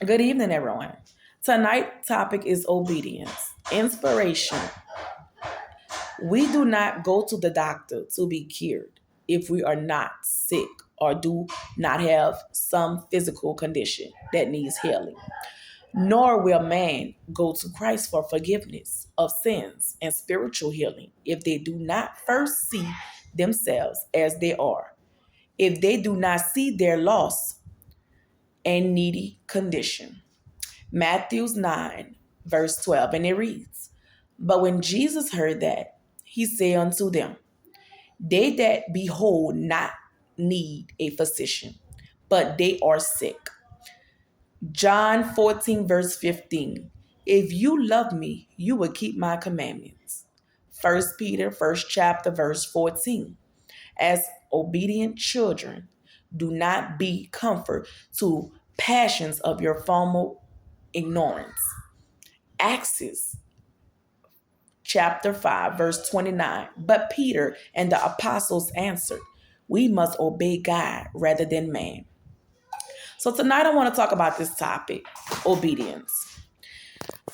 Good evening, everyone. Tonight's topic is obedience, inspiration. We do not go to the doctor to be cured if we are not sick or do not have some physical condition that needs healing. Nor will man go to Christ for forgiveness of sins and spiritual healing if they do not first see themselves as they are, if they do not see their loss and needy condition. Matthew 9, verse 12, and it reads, But when Jesus heard that, he said unto them, They that behold not need a physician, but they are sick. John 14, verse 15, If you love me, you will keep my commandments. First Peter, first chapter, verse 14. As obedient children, do not be comfort to passions of your former ignorance. Acts chapter 5, verse 29. But Peter and the apostles answered, We must obey God rather than man. So tonight I want to talk about this topic, obedience.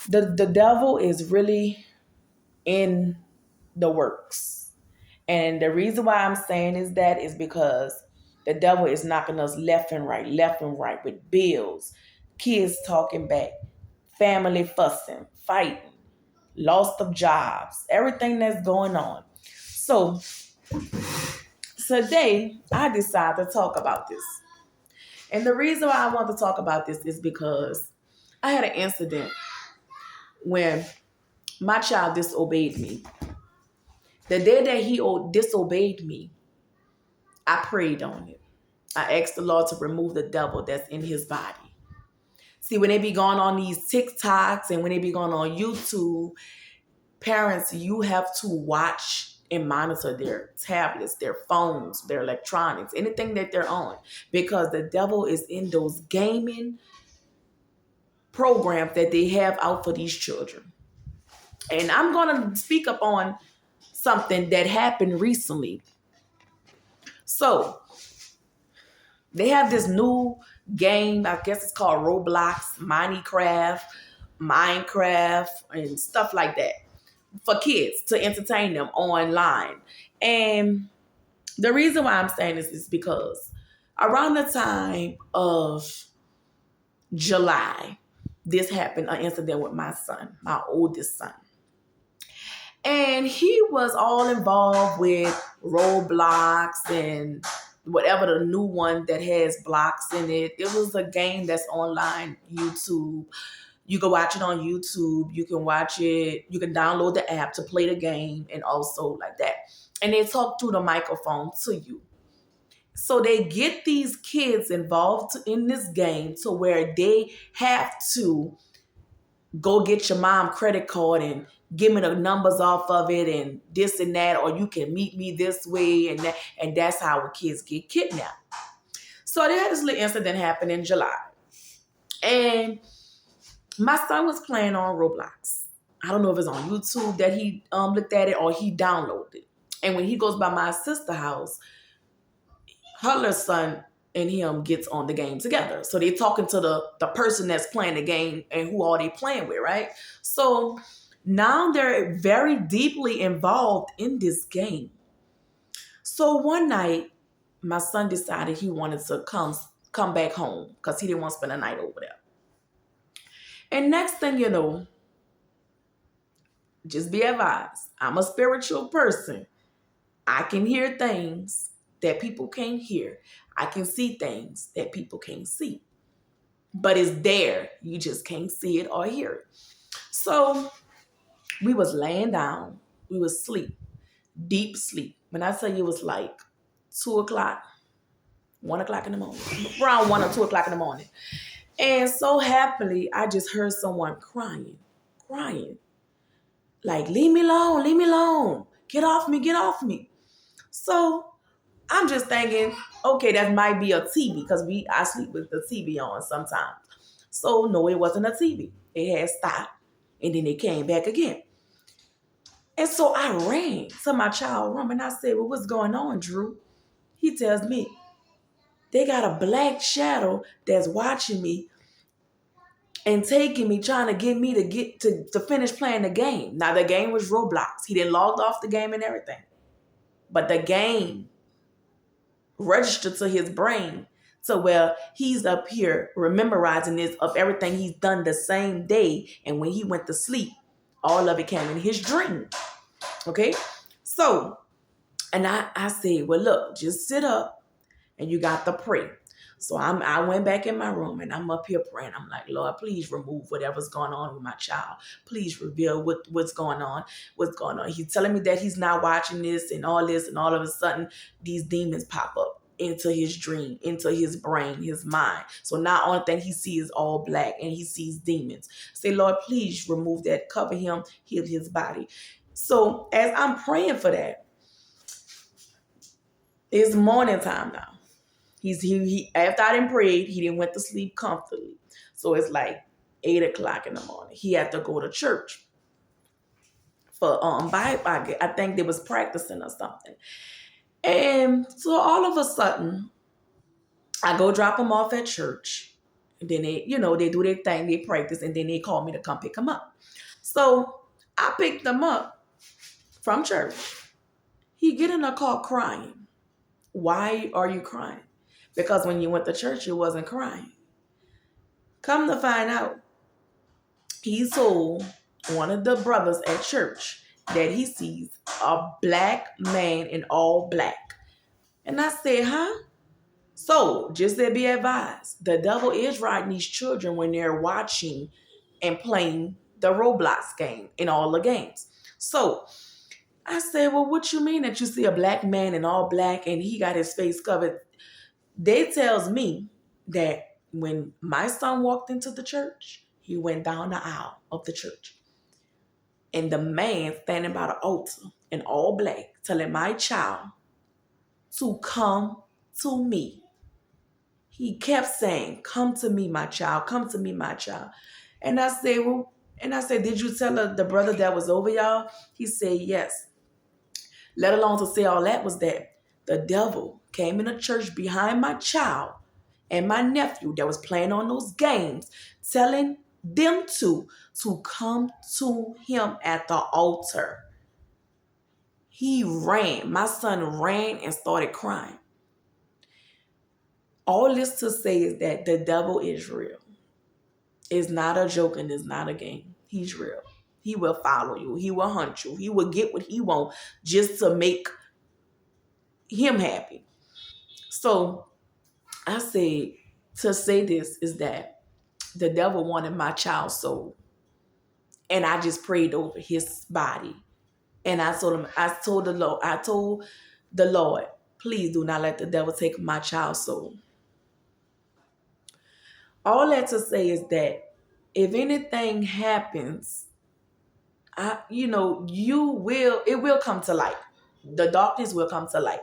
The devil is really in the works. And the reason why I'm saying is because the devil is knocking us left and right with bills, kids talking back, family fussing, fighting, loss of jobs, everything that's going on. So today I decided to talk about this. And the reason why I want to talk about this is because I had an incident when my child disobeyed me. The day that he disobeyed me, I prayed on it. I asked the Lord to remove the devil that's in his body. See, when they be going on these TikToks and when they be going on YouTube, parents, you have to watch and monitor their tablets, their phones, their electronics, anything that they're on, because the devil is in those gaming programs that they have out for these children. And I'm going to speak up on something that happened recently. So they have this new game, I guess it's called Roblox, Minecraft, and stuff like that for kids to entertain them online. And the reason why I'm saying this is because around the time of July, this happened, an incident with my son, my oldest son. And he was all involved with Roblox and whatever the new one that has blocks in it. It was a game that's online, YouTube. You can watch it on YouTube. You can watch it. You can download the app to play the game and also like that. And they talk through the microphone to you. So they get these kids involved in this game to where they have to go get your mom credit card and give me the numbers off of it and this and that, or you can meet me this way and that, and that's how kids get kidnapped. So they had this little incident happen in July. And my son was playing on Roblox. I don't know if it's on YouTube that he looked at it or he downloaded it. And when he goes by my sister's house, her little son and him gets on the game together. So they're talking to the person that's playing the game and who are they playing with, right? So now they're very deeply involved in this game. So one night, my son decided he wanted to come back home because he didn't want to spend the night over there. And next thing you know, just be advised, I'm a spiritual person. I can hear things that people can't hear. I can see things that people can't see. But it's there. You just can't see it or hear it. So we was laying down. We was asleep. Deep sleep. When I tell you it was like 2 o'clock, 1 o'clock in the morning. Around 1 or 2 o'clock in the morning. And so happily, I just heard someone crying. Like, leave me alone. Get off me. So I'm just thinking, okay, that might be a TV because I sleep with the TV on sometimes. So no, it wasn't a TV. It had stopped and then it came back again. And so I ran to my child room and I said, well, what's going on, Drew? He tells me, they got a black shadow that's watching me and taking me, trying to get me to to finish playing the game. Now the game was Roblox. He didn't log off the game and everything. But the game registered to his brain to where he's up here memorizing this of everything he's done the same day. And when he went to sleep, all of it came in his dream. Okay? So, and I said, well, look, just sit up and you got to pray. So I went back in my room and I'm up here praying. I'm like, Lord, please remove whatever's going on with my child. Please reveal what's going on. What's going on? He's telling me that he's not watching this, and all of a sudden these demons pop up into his dream, into his brain, his mind. So now only thing he sees is all black and he sees demons. Say, Lord, please remove that, cover him, heal his body. So as I'm praying for that, it's morning time now. He after I didn't pray, he didn't went to sleep comfortably. So it's like 8 o'clock in the morning. He had to go to church for Bible. I think they was practicing or something. And so all of a sudden, I go drop him off at church. And then they do their thing, they practice, and then they call me to come pick him up. So I picked him up from church. He get in a car crying. Why are you crying? Because when you went to church, you wasn't crying. Come to find out, he told one of the brothers at church that he sees a black man in all black. And I said, huh? So, just to be advised, the devil is riding these children when they're watching and playing the Roblox game in all the games. So, I said, well, what you mean that you see a black man in all black and he got his face covered? They tells me that when my son walked into the church, he went down the aisle of the church. And the man standing by the altar in all black telling my child to come to me. He kept saying, come to me, my child, come to me, my child. And I said, did you tell the brother that was over y'all? He said, yes. Let alone to say all that was that the devil came in the church behind my child and my nephew that was playing on those games, telling them to come to him at the altar. He ran. My son ran and started crying. All this to say is that the devil is real. It's not a joke and it's not a game. He's real. He will follow you. He will hunt you. He will get what he wants just to make him happy. So I said to say this is that the devil wanted my child's soul. And I just prayed over his body. And I told the Lord, please do not let the devil take my child's soul. All that to say is that if anything happens, it will come to light. The darkness will come to light.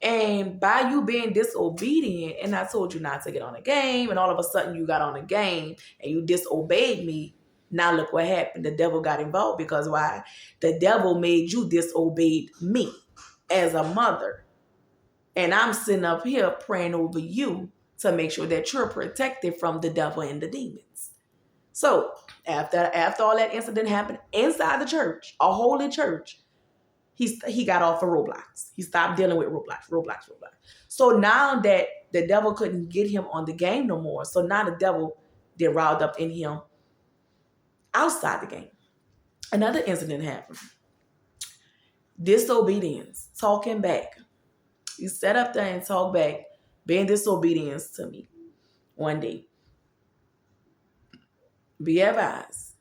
And by you being disobedient, and I told you not to get on a game, and all of a sudden you got on a game and you disobeyed me, now look what happened. The devil got involved because why? The devil made you disobey me as a mother. And I'm sitting up here praying over you to make sure that you're protected from the devil and the demons. So after all that incident happened inside the church, a holy church, he got off of Roblox. He stopped dealing with Roblox. So now that the devil couldn't get him on the game no more, so now the devil did riled up in him outside the game. Another incident happened. Disobedience, talking back. He sat up there and talked back, being disobedience to me one day. Be advised.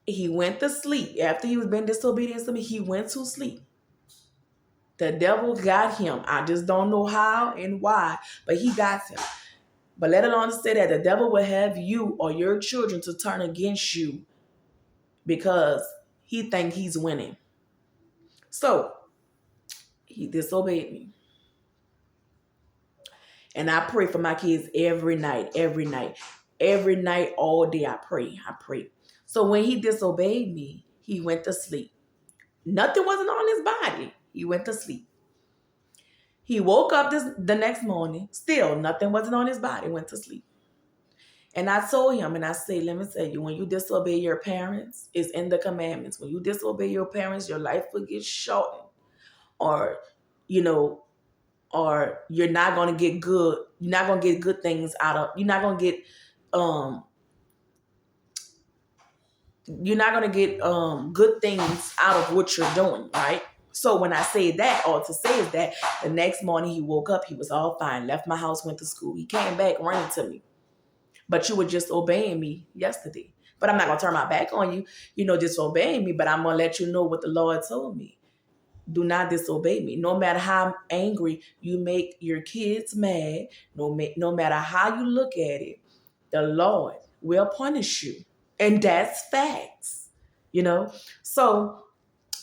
He went to sleep. After he was being disobedient to me, he went to sleep. The devil got him. I just don't know how and why, but he got him. But let alone say that the devil will have you or your children to turn against you because he think he's winning. So he disobeyed me. And I pray for my kids every night, all day I pray. So when he disobeyed me, he went to sleep. Nothing wasn't on his body. He went to sleep. He woke up the next morning. Still, nothing wasn't on his body. Went to sleep. And I told him, and I say, let me tell you, when you disobey your parents, it's in the commandments. When you disobey your parents, your life will get shortened. Or, you know, or you're not gonna get good. You're not gonna get good things out of. Um you're not gonna get good things out of what you're doing, right? So when I say that, or to say is that the next morning he woke up, he was all fine, left my house, went to school. He came back running to me. But you were just obeying me yesterday. But I'm not gonna turn my back on you, disobeying me, but I'm gonna let you know what the Lord told me. Do not disobey me. No matter how angry you make your kids mad, no matter how you look at it, the Lord will punish you. And that's facts, you know? So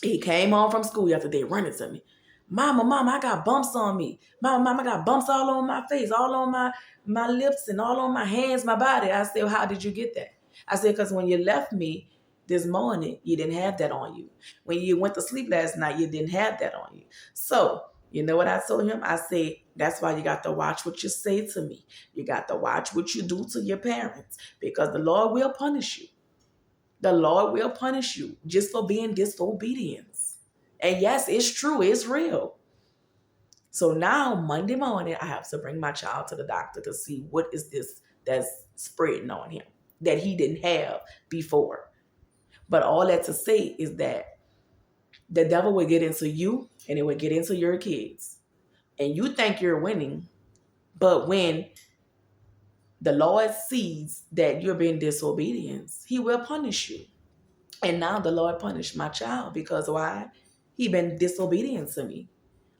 he came home from school yesterday running to me. Mama, I got bumps on me. Mama, I got bumps all on my face, all on my lips and all on my hands, my body. I said, well, how did you get that? I said, because when you left me this morning, you didn't have that on you. When you went to sleep last night, you didn't have that on you. So, you know what I told him? I said, that's why you got to watch what you say to me. You got to watch what you do to your parents, because the Lord will punish you. The Lord will punish you just for being disobedience. And yes, it's true. It's real. So now Monday morning, I have to bring my child to the doctor to see what is this that's spreading on him that he didn't have before. But all that to say is that the devil will get into you and it will get into your kids. And you think you're winning. But when the Lord sees that you're being disobedient, he will punish you. And now the Lord punished my child because why? He been disobedient to me.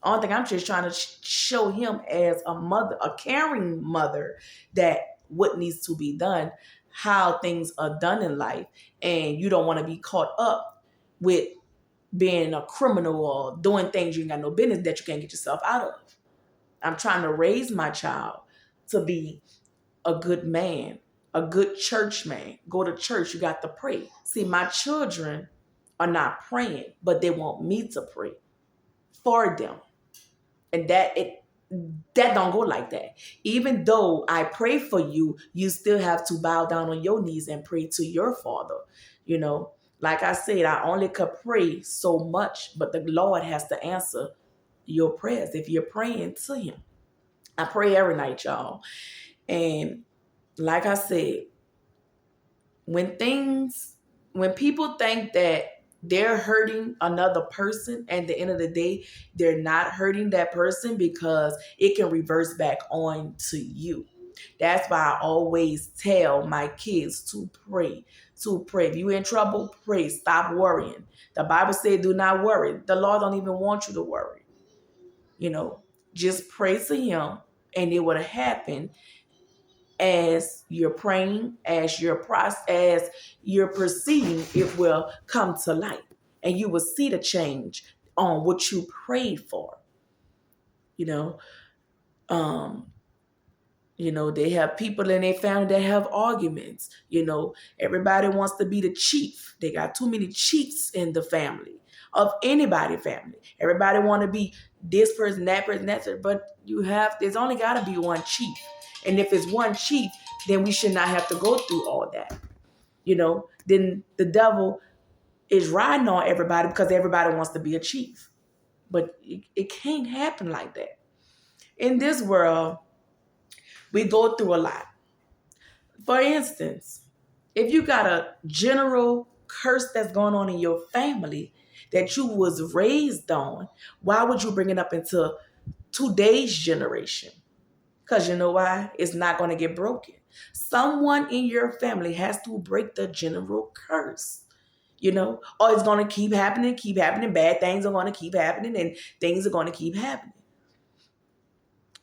Only thing I'm just trying to show him as a mother, a caring mother, that what needs to be done, how things are done in life, and you don't want to be caught up with being a criminal or doing things you ain't got no business that you can't get yourself out of. I'm trying to raise my child to be a good man, a good church man. Go to church, you got to pray. See, my children are not praying, but they want me to pray for them. And that don't go like that. Even though I pray for you, you still have to bow down on your knees and pray to your Father. You know, like I said, I only could pray so much, but the Lord has to answer your prayers if you're praying to him. I pray every night, y'all. And like I said, when people think that they're hurting another person, at the end of the day, they're not hurting that person because it can reverse back on to you. That's why I always tell my kids to pray. To pray. If you're in trouble, pray. Stop worrying. The Bible says do not worry. The Lord don't even want you to worry. Just pray to him and it would happen as you're praying, as you're perceiving, it will come to light. And you will see the change on what you prayed for. You know, um, they have people in their family that have arguments. Everybody wants to be the chief. They got too many chiefs in the family, of anybody family. Everybody want to be this person, that person, that person. But there's only got to be one chief. And if it's one chief, then we should not have to go through all that. Then the devil is riding on everybody because everybody wants to be a chief. But it can't happen like that. In this world, we go through a lot. For instance, if you got a general curse that's going on in your family that you was raised on, why would you bring it up into today's generation? Because you know why? It's not going to get broken. Someone in your family has to break the general curse, or it's going to keep happening. Bad things are going to keep happening and things are going to keep happening.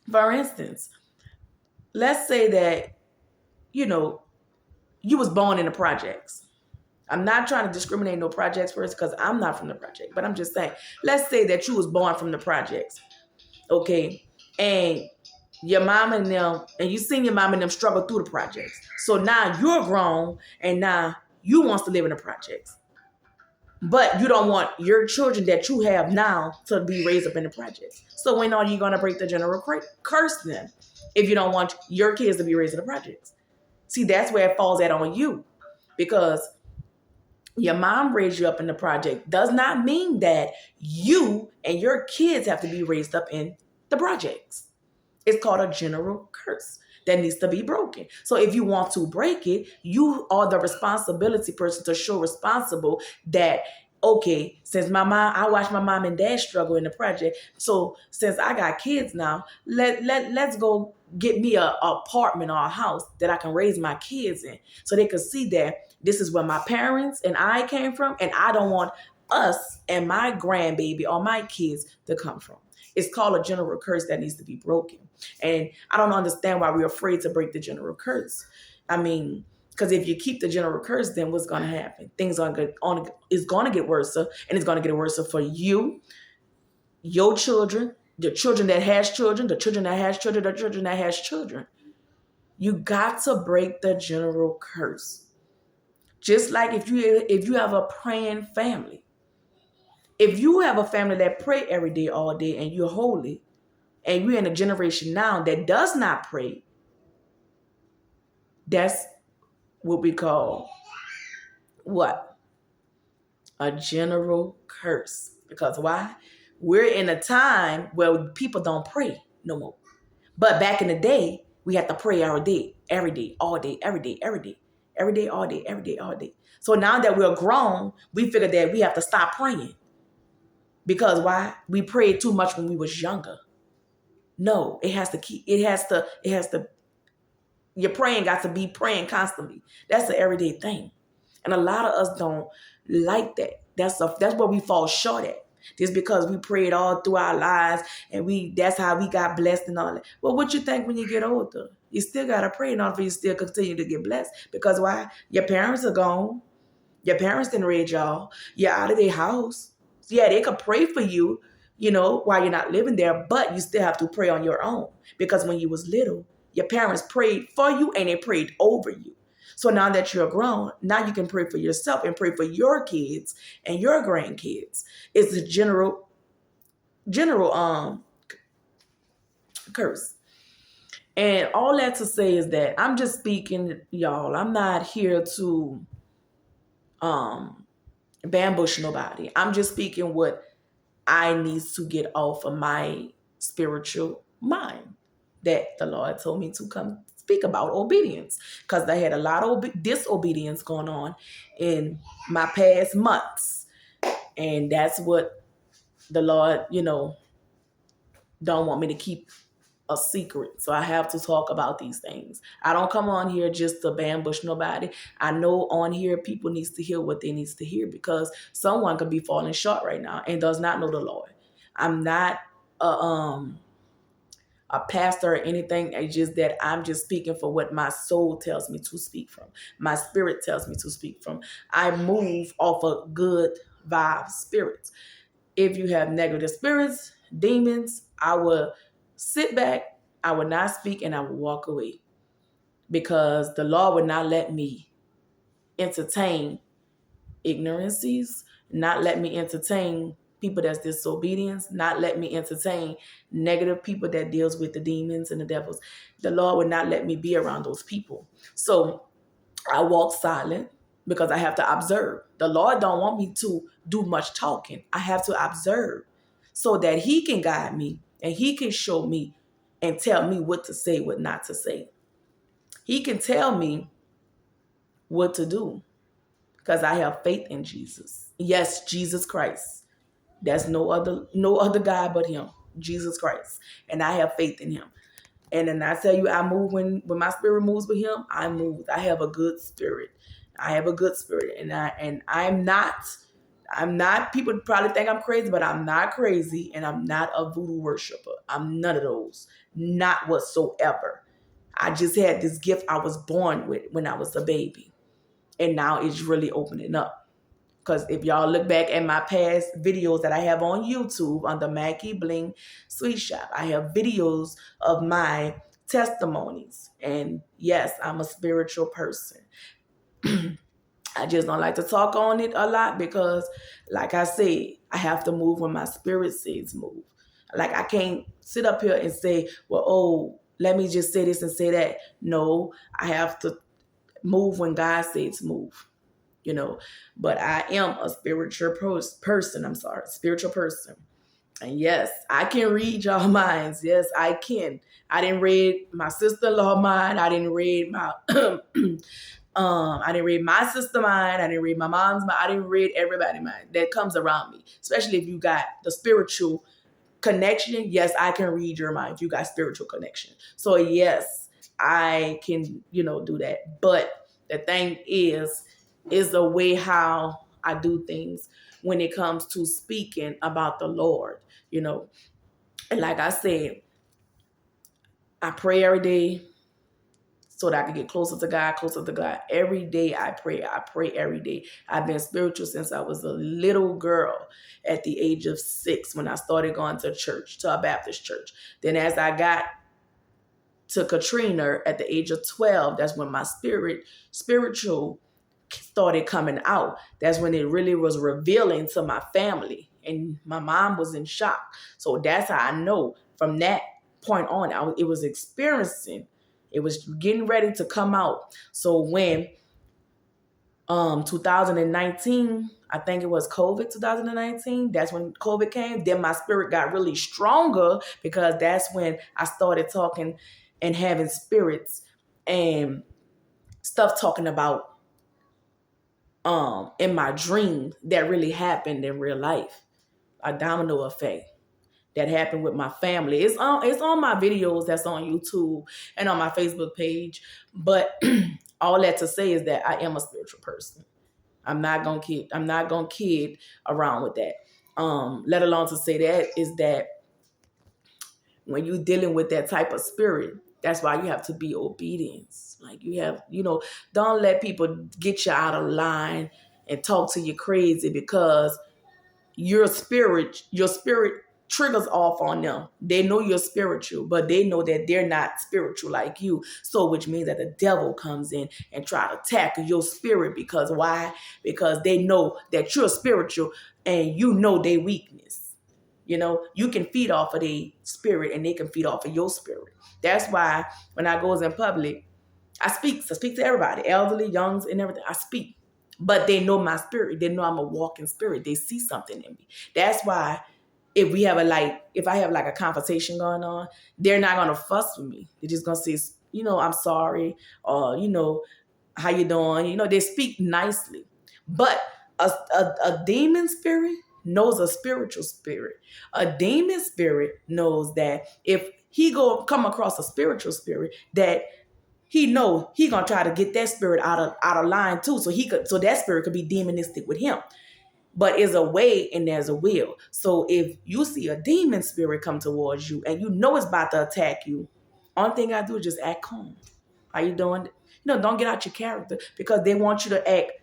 For instance, let's say that, you was born in the projects. I'm not trying to discriminate no projects first because I'm not from the project, but I'm just saying, let's say that you was born from the projects, okay? And your mom and them, and you seen your mom and them struggle through the projects. So now you're grown and now you wants to live in the projects. But you don't want your children that you have now to be raised up in the projects. So when are you going to break the general curse then? If you don't want your kids to be raised in the projects? See, that's where it falls at on you, because your mom raised you up in the project does not mean that you and your kids have to be raised up in the projects. It's called a general curse that needs to be broken. So if you want to break it, you are the responsibility person to show responsible that, okay, since my mom, I watched my mom and dad struggle in the project. So since I got kids now, let's go get me a apartment or a house that I can raise my kids in, so they can see that this is where my parents and I came from, and I don't want us and my grandbaby or my kids to come from. It's called a general curse that needs to be broken. And I don't understand why we're afraid to break the general curse. I mean, because if you keep the general curse, then what's going to happen? Things are it's going to get worse, and it's going to get worse for you, your children, the children that has children, the children that has children, the children that has children. You got to break the general curse. Just like if you have a praying family, if you have a family that pray every day, all day, and you're holy, and we're in a generation now that does not pray, that's what we call what? A general curse. Because why? We're in a time where people don't pray no more. But back in the day, we had to pray every day, all day, every day, every day, every day, all day, every day, all day. So now that we're grown, we figure that we have to stop praying. Because why? We prayed too much when we was younger. No, your praying got to be praying constantly. That's an everyday thing. And a lot of us don't like that. That's where we fall short at. Just because we prayed all through our lives and that's how we got blessed and all that. Well, what you think when you get older? You still gotta pray in order for you to still continue to get blessed. Because why? Your parents are gone. Your parents didn't raise y'all. You're out of their house. Yeah, they could pray for you, while you're not living there, but you still have to pray on your own. Because when you was little, your parents prayed for you and they prayed over you. So now that you're grown, now you can pray for yourself and pray for your kids and your grandkids. It's a general curse. And all that to say is that I'm just speaking, y'all. I'm not here to bambush nobody. I'm just speaking what I need to get off of my spiritual mind that the Lord told me to come speak about obedience, because I had a lot of disobedience going on in my past months. And that's what the Lord, don't want me to keep a secret. So I have to talk about these things. I don't come on here just to bambush nobody. I know on here people needs to hear what they needs to hear, because someone could be falling short right now and does not know the Lord. I'm not a pastor or anything. It's just that I'm just speaking for what my soul tells me to speak from. My spirit tells me to speak from. I move off of good vibe spirits. If you have negative spirits, demons, I will sit back, I will not speak, and I will walk away. Because the Lord would not let me entertain ignorancies, not let me entertain people that's disobedience, not let me entertain negative people that deals with the demons and the devils. The Lord would not let me be around those people. So I walk silent because I have to observe. The Lord don't want me to do much talking. I have to observe so that he can guide me and he can show me and tell me what to say, what not to say. He can tell me what to do because I have faith in Jesus. Yes, Jesus Christ. There's no other God but him, Jesus Christ. And I have faith in him. And then I tell you, I move when my spirit moves with him, I move. I have a good spirit. I have a good spirit. And I'm not, people probably think I'm crazy, but I'm not crazy. And I'm not a voodoo worshiper. I'm none of those. Not whatsoever. I just had this gift I was born with when I was a baby. And now it's really opening up. Because if y'all look back at my past videos that I have on YouTube under Mackie Bling Sweet Shop, I have videos of my testimonies. And yes, I'm a spiritual person. I just don't like to talk on it a lot because, like I said, I have to move when my spirit says move. Like I can't sit up here and say, well, let me just say this and say that. No, I have to Move when God says move, you know. But I am a spiritual person. I'm sorry, spiritual person. And yes, I can read y'all minds. Yes, I can. I didn't read my sister-in-law mind. I didn't read my I didn't read my sister mind. I didn't read my mom's mind. I didn't read everybody's mind that comes around me. Especially if you got the spiritual connection. Yes, I can read your mind if you got spiritual connection. So yes, I can, do that. But the thing is the way how I do things when it comes to speaking about the Lord, you know. And like I said, I pray every day so that I can get closer to God, closer to God. Every day I pray. I pray every day. I've been spiritual since I was a little girl at the age of 6 when I started going to church, to a Baptist church. Then as I got to Katrina at the age of 12, that's when my spiritual started coming out. That's when it really was revealing to my family. And my mom was in shock. So that's how I know from that point on, it was experiencing, it was getting ready to come out. So when 2019, I think it was COVID 2019, that's when COVID came, then my spirit got really stronger because that's when I started talking and having spirits and stuff talking about in my dream that really happened in real life. A domino effect that happened with my family. It's on my videos that's on YouTube and on my Facebook page. But all that to say is that I am a spiritual person. I'm not gonna kid around with that. Let alone to say that is that when you're dealing with that type of spirit, that's why you have to be obedient. Like you have, don't let people get you out of line and talk to you crazy because your spirit triggers off on them. They know you're spiritual, but they know that they're not spiritual like you. So which means that the devil comes in and try to attack your spirit because why? Because they know that you're spiritual and you know their weakness. You can feed off of their spirit and they can feed off of your spirit. That's why when I goes in public, I speak to everybody, elderly, youngs, and everything. I speak. But they know my spirit. They know I'm a walking spirit. They see something in me. That's why if I have like a conversation going on, they're not gonna fuss with me. They're just gonna say, I'm sorry, or how you doing? They speak nicely. But a demon spirit knows a spiritual spirit. A demon spirit knows that if he come across a spiritual spirit, that he know he gonna try to get that spirit out of line too, so that spirit could be demonistic with him. But there's a way and there's a will. So if you see a demon spirit come towards you and you know it's about to attack you, only thing I do is just act calm. How you doing? Don't get out your character because they want you to act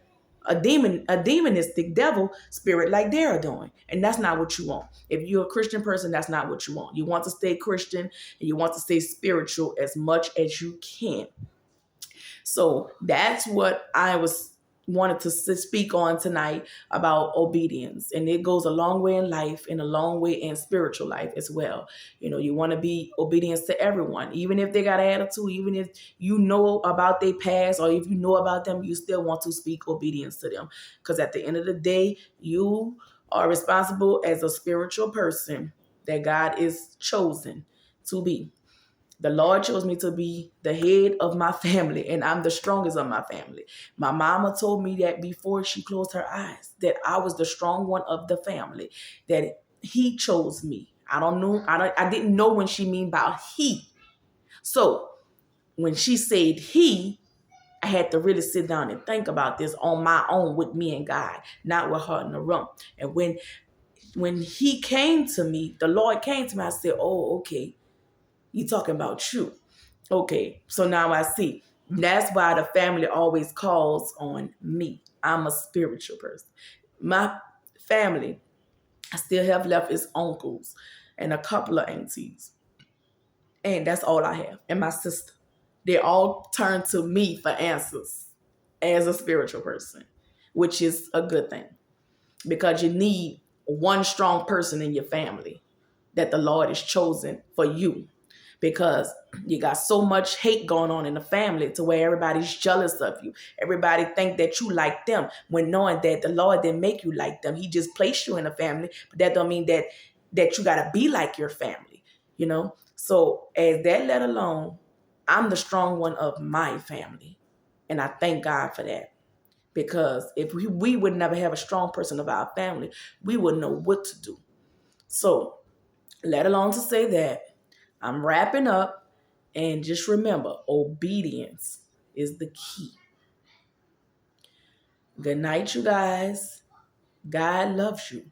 a demonistic devil spirit like they're doing. And that's not what you want. If you're a Christian person, that's not what you want. You want to stay Christian and you want to stay spiritual as much as you can. So that's what I wanted to speak on tonight about obedience. And it goes a long way in life and a long way in spiritual life as well. You want to be obedience to everyone, even if they got an attitude, even if you know about their past or if you know about them, you still want to speak obedience to them. Because at the end of the day, you are responsible as a spiritual person that God is chosen to be. The Lord chose me to be the head of my family, and I'm the strongest of my family. My mama told me that before she closed her eyes, that I was the strong one of the family, that he chose me. I didn't know when she mean about he. So when she said he, I had to really sit down and think about this on my own with me and God, not with her in the room. And when he came to me, the Lord came to me, I said, oh, okay, you talking about you. Okay, so now I see. That's why the family always calls on me. I'm a spiritual person. My family, I still have left is uncles and a couple of aunties. And that's all I have. And my sister. They all turn to me for answers as a spiritual person, which is a good thing. Because you need one strong person in your family that the Lord has chosen for you. because you got so much hate going on in the family to where everybody's jealous of you. Everybody think that you like them when knowing that the Lord didn't make you like them. He just placed you in a family, but that don't mean that you got to be like your family, you know? So as that let alone, I'm the strong one of my family. And I thank God for that. Because if we would never have a strong person of our family, we wouldn't know what to do. So let alone to say that, I'm wrapping up, and just remember, obedience is the key. Good night, you guys. God loves you,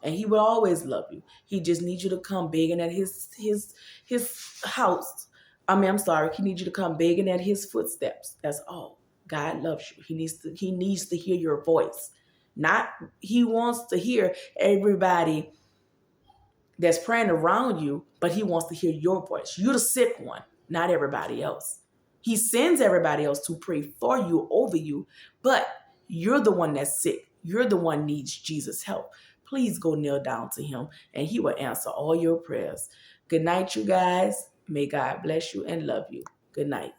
and He will always love you. He just needs you to come begging at His house. I'm sorry. He needs you to come begging at His footsteps. That's all. God loves you. He needs to hear your voice. Not He wants to hear everybody that's praying around you, but He wants to hear your voice. You're the sick one, not everybody else. He sends everybody else to pray for you, over you, but you're the one that's sick. You're the one needs Jesus' help. Please go kneel down to Him, and He will answer all your prayers. Good night, you guys. May God bless you and love you. Good night.